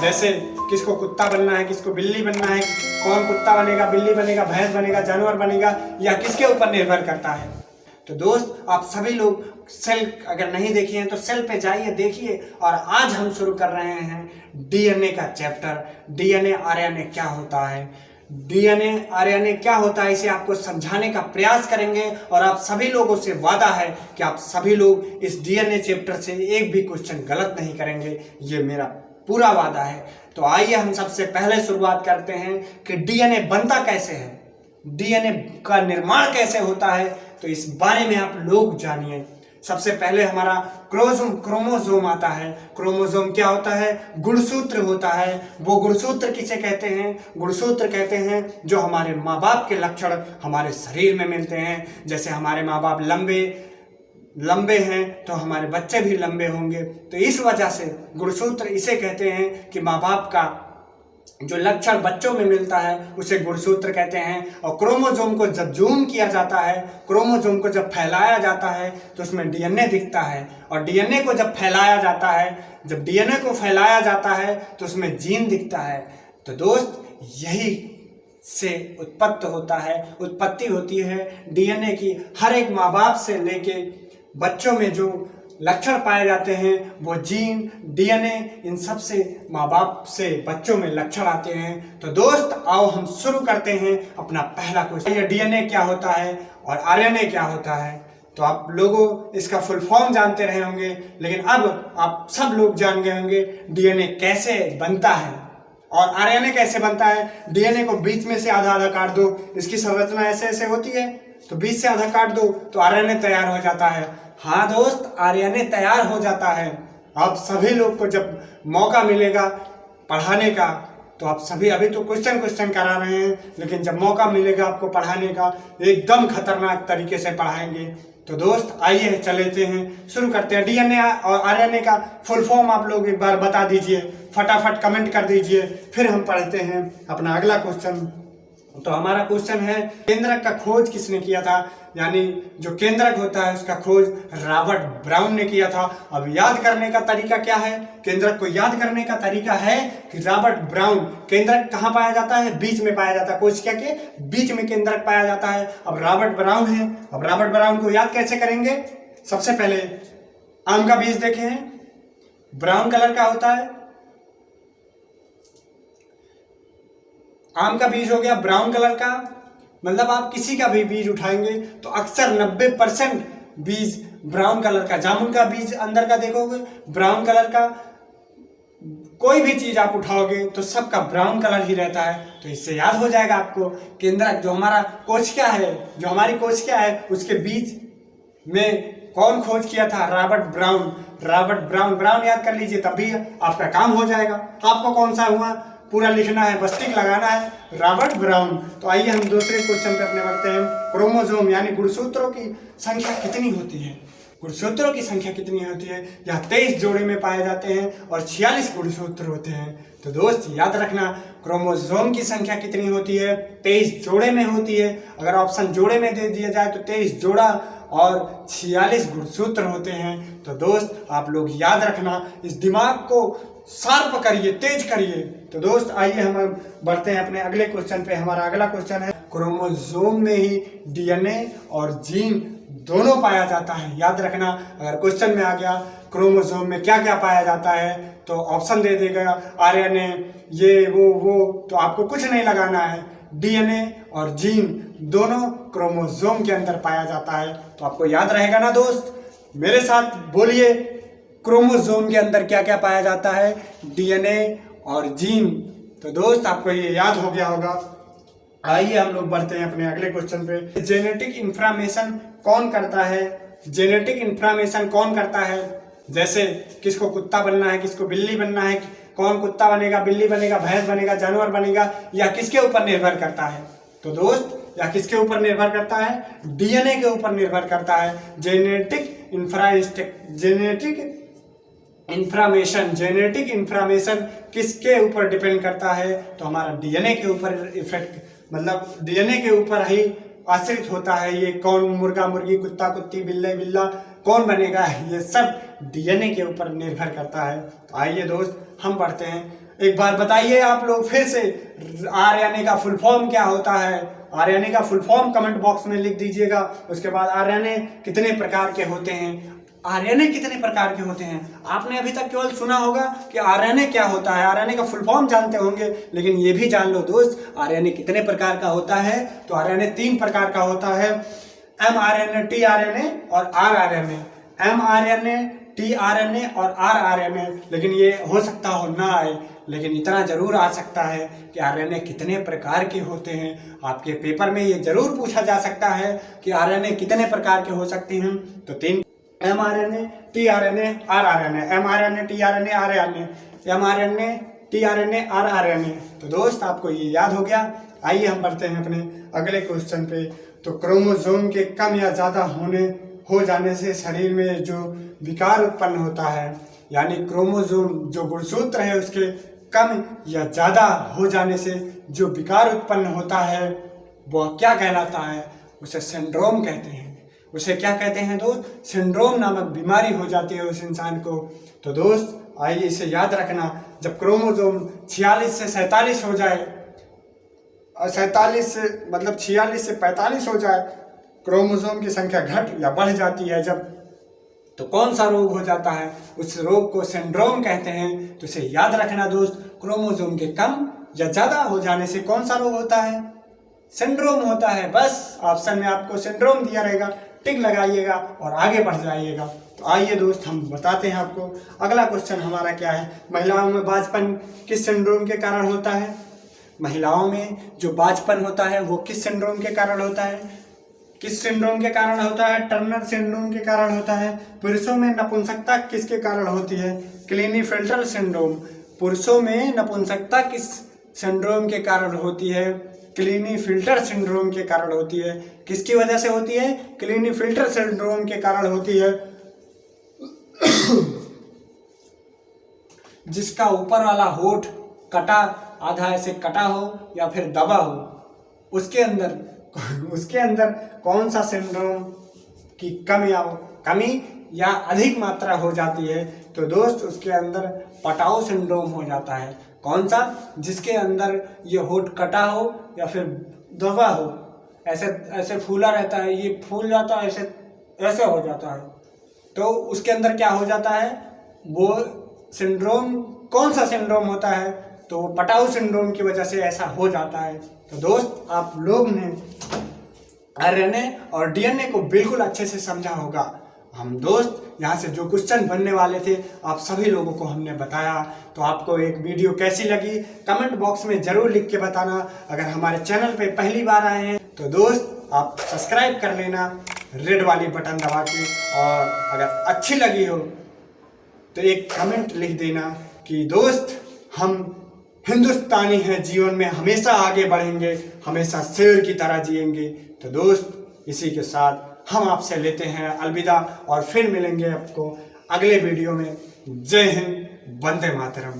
जैसे किसको कुत्ता बनना है, किसको बिल्ली बनना है, कौन कुत्ता बनेगा, बिल्ली बनेगा, भैंस बनेगा, जानवर बनेगा, या किसके ऊपर निर्भर करता है। तो दोस्त आप सभी लोग सेल अगर नहीं देखे हैं तो सेल पे जाइए, देखिए। और आज हम शुरू कर रहे हैं डीएनए का चैप्टर। डीएनए आरएनए क्या होता है, डीएनए आरएनए क्या होता है, इसे आपको समझाने का प्रयास करेंगे। और आप सभी लोगों से वादा है कि आप सभी लोग इस डीएनए चैप्टर से एक भी क्वेश्चन गलत नहीं करेंगे, ये मेरा पूरा वादा है। तो आइए हम सबसे पहले शुरुआत करते हैं कि डीएनए बनता कैसे है, डीएनए का निर्माण कैसे होता है, तो इस बारे में आप लोग जानिए। सबसे पहले हमारा क्रोमोसोम आता है। क्रोमोसोम क्या होता है? गुणसूत्र होता है। वो गुणसूत्र किसे कहते हैं? गुणसूत्र कहते हैं जो हमारे माँ बाप के लक्षण हमारे शरीर में मिलते हैं। जैसे हमारे माँ बाप लंबे हैं तो हमारे बच्चे भी लंबे होंगे। तो इस वजह से गुणसूत्र इसे कहते हैं कि माँ बाप का जो लक्षण बच्चों में मिलता है उसे गुणसूत्र कहते हैं। और क्रोमोसोम को जब जूम किया जाता है, क्रोमोसोम को जब फैलाया जाता है तो उसमें डीएनए दिखता है। और डीएनए को जब फैलाया जाता है, जब डीएनए को फैलाया जाता है तो उसमें जीन दिखता है। तो दोस्त यही से उत्पत्ति होती है डीएनए की। हर एक माँ बाप से लेके बच्चों में जो लक्षण पाए जाते हैं वो जीन, डीएनए, इन सब से माँ बाप से बच्चों में लक्षण आते हैं। तो दोस्त आओ हम शुरू करते हैं अपना पहला क्वेश्चन। ये डीएनए क्या होता है और आरएनए क्या होता है? तो आप लोगों इसका फुल फॉर्म जानते रहे होंगे, लेकिन अब आप सब लोग जान गए होंगे डीएनए कैसे बनता है और आरएनए कैसे बनता है। डीएनए को बीच में से आधा आधा काट दो, इसकी संरचना ऐसे ऐसे होती है, तो बीच से आधा काट दो तो आरएनए तैयार हो जाता है। हाँ दोस्त, आरएनए तैयार हो जाता है। आप सभी लोग को जब मौका मिलेगा पढ़ाने का तो आप सभी, अभी तो क्वेश्चन करा रहे हैं, लेकिन जब मौका मिलेगा आपको पढ़ाने का एकदम खतरनाक तरीके से पढ़ाएंगे। तो दोस्त आइए चलते हैं, शुरू करते हैं। डीएनए और आरएनए का फुल फॉर्म आप लोग एक बार बता दीजिए, फटाफट कमेंट कर दीजिए, फिर हम पढ़ते हैं अपना अगला क्वेश्चन। तो हमारा क्वेश्चन है केंद्रक का खोज किसने किया था? यानी जो केंद्रक होता है उसका खोज रॉबर्ट ब्राउन ने किया था। अब याद करने का तरीका क्या है? केंद्रक को याद करने का तरीका है कि रॉबर्ट ब्राउन, केंद्रक कहाँ पाया जाता है? बीच में पाया जाता है। कोशिका के बीच में केंद्रक पाया जाता है। अब रॉबर्ट ब्राउन है, अब रॉबर्ट ब्राउन को याद कैसे करेंगे? सबसे पहले आम का बीज देखे हैं, ब्राउन कलर का होता है। आम का बीज हो गया ब्राउन कलर का, मतलब आप किसी का भी बीज उठाएंगे तो अक्सर 90% बीज ब्राउन कलर का। जामुन का बीज अंदर का देखोगे ब्राउन कलर का, कोई भी चीज आप उठाओगे तो सबका ब्राउन कलर ही रहता है। तो इससे याद हो जाएगा आपको केंद्रक जो हमारा कोशिका है, जो हमारी कोशिका है उसके बीज में कौन खोज किया था? रॉबर्ट ब्राउन याद कर लीजिए, तब भी आपका काम हो जाएगा। आपको कौन सा हुआ पूरा लिखना है, बस टिक लगाना है, रॉबर्ट ब्राउन। तो आइए हम दूसरे क्वेश्चन पे अपने बढ़ते हैं। क्रोमोसोम यानी गुणसूत्रों की संख्या कितनी होती है? गुणसूत्रों की संख्या कितनी होती है? यहाँ 23 जोड़े में पाए जाते हैं और 46 गुणसूत्र होते हैं। तो दोस्त याद रखना, क्रोमोसोम की संख्या कितनी होती है? 23 जोड़े में होती है। अगर ऑप्शन जोड़े में दे दिया जाए तो 23 जोड़ा और 46 गुणसूत्र होते हैं। तो दोस्त आप लोग याद रखना, इस दिमाग को शार्प करिए, तेज करिए। तो दोस्त आइए हम बढ़ते हैं अपने अगले क्वेश्चन पे। हमारा अगला क्वेश्चन है क्रोमोसोम में ही डीएनए और जीन दोनों पाया जाता है। याद रखना, अगर क्वेश्चन में आ गया क्रोमोसोम में क्या क्या पाया जाता है तो ऑप्शन दे देगा आरएनए, ये वो, तो आपको कुछ नहीं लगाना है। डीएनए और जीन दोनों क्रोमोसोम के अंदर पाया जाता है। तो आपको याद रहेगा ना दोस्त? मेरे साथ बोलिए, क्रोमोसोम के अंदर क्या क्या पाया जाता है? डीएनए और जीन। तो दोस्त आपको ये याद हो गया होगा। आइए हम लोग बढ़ते हैं अपने अगले क्वेश्चन पे। जेनेटिक इंफॉर्मेशन कौन करता है? जेनेटिक इंफॉर्मेशन कौन करता है? जैसे किसको कुत्ता बनना है, किसको बिल्ली बनना है, कौन कुत्ता बनेगा, बिल्ली बनेगा, भैंस बनेगा, जानवर बनेगा, या किसके ऊपर निर्भर करता है? तो दोस्त या किसके ऊपर निर्भर करता है? डीएनए के ऊपर निर्भर करता है। जेनेटिक इंफॉर्मेशन किसके ऊपर डिपेंड करता है? तो हमारा डीएनए के ऊपर इफेक्ट, मतलब डीएनए के ऊपर ही आश्रित होता है। ये कौन मुर्गा मुर्गी, कुत्ता कुत्ती, बिल्ला कौन बनेगा, ये सब डीएनए के ऊपर निर्भर करता है। तो आइए दोस्त हम बढ़ते हैं एक बार बताइए आप लोग फिर से, आरएनए का फुल फॉर्म क्या होता है? आरएनए का फुल फॉर्म कमेंट बॉक्स में लिख दीजिएगा। उसके बाद आरएनए कितने प्रकार के होते हैं? आरएनए कितने प्रकार के होते हैं? आपने अभी तक केवल सुना होगा कि आरएनए क्या होता है, आरएनए का फुल फॉर्म जानते होंगे, लेकिन ये भी जान लो दोस्त आरएनए कितने प्रकार का होता है। तो आरएनए 3 प्रकार का होता है, mRNA, tRNA और rRNA। mRNA, tRNA और rRNA। लेकिन ये हो सकता हो ना आए, लेकिन इतना जरूर आ सकता है कि आरएनए कितने प्रकार के होते हैं। आपके पेपर में ये जरूर पूछा जा सकता है कि आरएनए कितने प्रकार के हो सकते हैं। तो 3, mRNA, tRNA, rRNA, mRNA, tRNA, rRNA, mRNA, tRNA, rRNA। तो दोस्त आपको ये याद हो गया। आइए हम बढ़ते हैं अपने अगले क्वेश्चन पे। तो क्रोमोसोम के कम या ज़्यादा हो जाने से शरीर में जो विकार उत्पन्न होता है, यानी क्रोमोसोम जो गुणसूत्र है उसके कम या ज़्यादा हो जाने से जो विकार उत्पन्न होता है वह क्या कहलाता है? उसे सिंड्रोम कहते हैं। उसे क्या कहते हैं दोस्त? सिंड्रोम नामक बीमारी हो जाती है उस इंसान को। तो दोस्त आइए इसे याद रखना, जब क्रोमोसोम 46 से 47 हो जाए, 47 से मतलब 46 से 45 हो जाए, क्रोमोसोम की संख्या घट या बढ़ जाती है जब, तो कौन सा रोग हो जाता है? उस रोग को सिंड्रोम कहते हैं। तो इसे याद रखना दोस्त, क्रोमोसोम के कम या ज़्यादा हो जाने से कौन सा रोग होता है? सिंड्रोम होता है। बस ऑप्शन में आपको सिंड्रोम दिया रहेगा, टिक लगाइएगा और आगे बढ़ जाइएगा। तो आइए दोस्त हम बताते हैं आपको। अगला क्वेश्चन हमारा क्या है? महिलाओं में बांझपन किस सिंड्रोम के कारण होता है? महिलाओं में जो बांझपन होता है वो किस सिंड्रोम के कारण होता है? किस सिंड्रोम के कारण होता है? टर्नर सिंड्रोम के कारण होता है। पुरुषों में नपुंसकता किसके कारण होती है? क्लीनीफेल्टर सिंड्रोम। पुरुषों में नपुंसकता किस सिंड्रोम के कारण होती है? क्लीनीफेल्टर सिंड्रोम के कारण होती है। किसकी वजह से होती है? क्लीनीफेल्टर सिंड्रोम के कारण होती है। जिसका ऊपर वाला होठ कटा, आधा ऐसे कटा हो या फिर दबा हो, उसके अंदर कौन सा सिंड्रोम की कमी या अधिक मात्रा हो जाती है? तो दोस्त उसके अंदर पटाऊ सिंड्रोम हो जाता है। कौन सा? जिसके अंदर ये होठ कटा हो या फिर दबा हो, ऐसे ऐसे फूला रहता है, ये फूल जाता है, ऐसे हो जाता है, तो उसके अंदर क्या हो जाता है? वो सिंड्रोम कौन सा सिंड्रोम होता है? तो पटाऊ सिंड्रोम की वजह से ऐसा हो जाता है। तो दोस्त आप लोग ने आरएनए और डीएनए को बिल्कुल अच्छे से समझा होगा। हम दोस्त यहाँ से जो क्वेश्चन बनने वाले थे आप सभी लोगों को हमने बताया। तो आपको एक वीडियो कैसी लगी कमेंट बॉक्स में ज़रूर लिख के बताना। अगर हमारे चैनल पे पहली बार आए हैं तो दोस्त आप सब्सक्राइब कर लेना रेड वाली बटन दबा के, और अगर अच्छी लगी हो तो एक कमेंट लिख देना कि दोस्त हम हिंदुस्तानी हैं, जीवन में हमेशा आगे बढ़ेंगे, हमेशा शेर की तरह जिएंगे। तो दोस्त इसी के साथ हम आपसे लेते हैं अलविदा और फिर मिलेंगे आपको अगले वीडियो में। जय हिंद, वंदे मातरम।